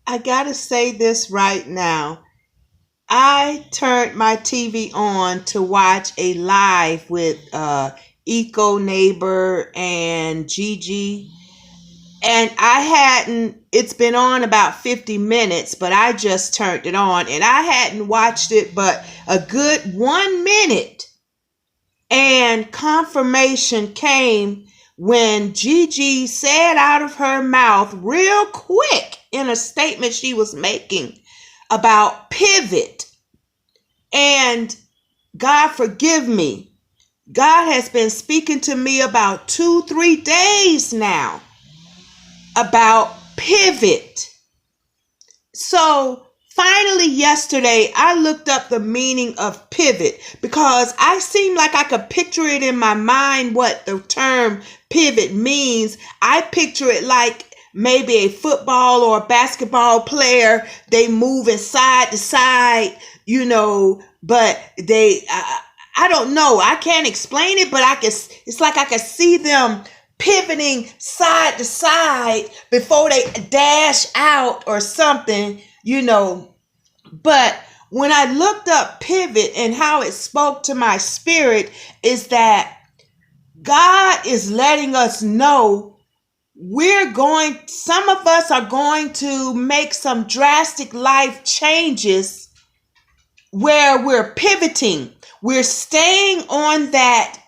I gotta say this right now. I turned my TV on to watch a live with Eco Neighbor and Gigi. And I hadn't, it's been on about 50 minutes, but I just turned it on and I hadn't watched it but a good 1 minute. And confirmation came when Gigi said out of her mouth real quick in a statement she was making about pivot. And God forgive me, God has been speaking to me about 2-3 days now about pivot. So finally yesterday I looked up the meaning of pivot because I seem like I could picture it in my mind what the term pivot means. I picture it like maybe a football or a basketball player, they moving side to side, but I don't know. I can't explain it, but it's like I can see them pivoting side to side before they dash out or something, But when I looked up pivot and how it spoke to my spirit is that God is letting us know some of us are going to make some drastic life changes where we're pivoting. We're staying on that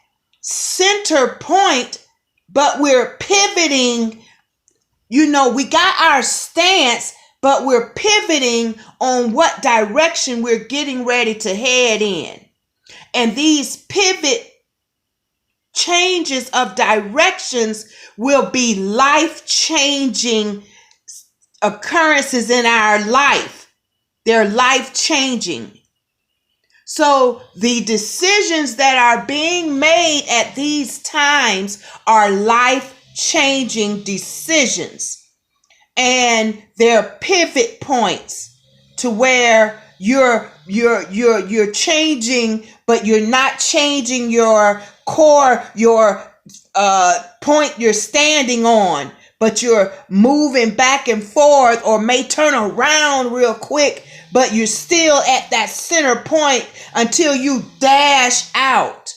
center point, but we're pivoting. We got our stance, but we're pivoting on what direction we're getting ready to head in. And these pivot changes of directions will be life-changing occurrences in our life. They're life-changing. So the decisions that are being made at these times are life-changing decisions. And they're pivot points to where you're changing, but you're not changing your core, your point you're standing on, but you're moving back and forth or may turn around real quick, but you're still at that center point until you dash out.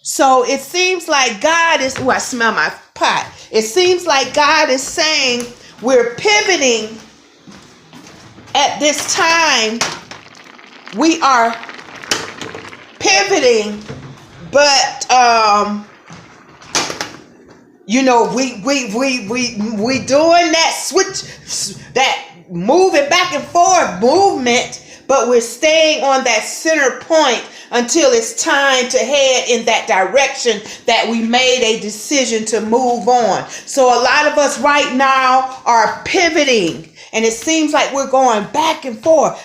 So it seems like God is, I smell my pot. It seems like God is saying we're pivoting at this time. We are pivoting, but we doing that switch, that moving back and forth movement, but we're staying on that center point until it's time to head in that direction that we made a decision to move on. So a lot of us right now are pivoting, and it seems like we're going back and forth,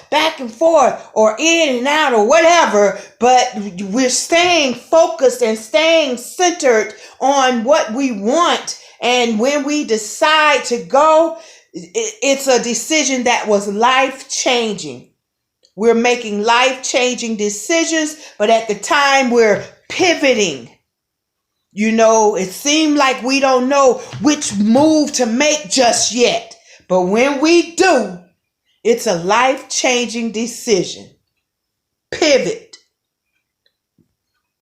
or in and out, or whatever, but we're staying focused and staying centered on what we want. And when we decide to go, it's a decision that was life-changing. We're making life-changing decisions, but at the time we're pivoting. It seemed like we don't know which move to make just yet. But when we do, it's a life-changing decision. Pivot.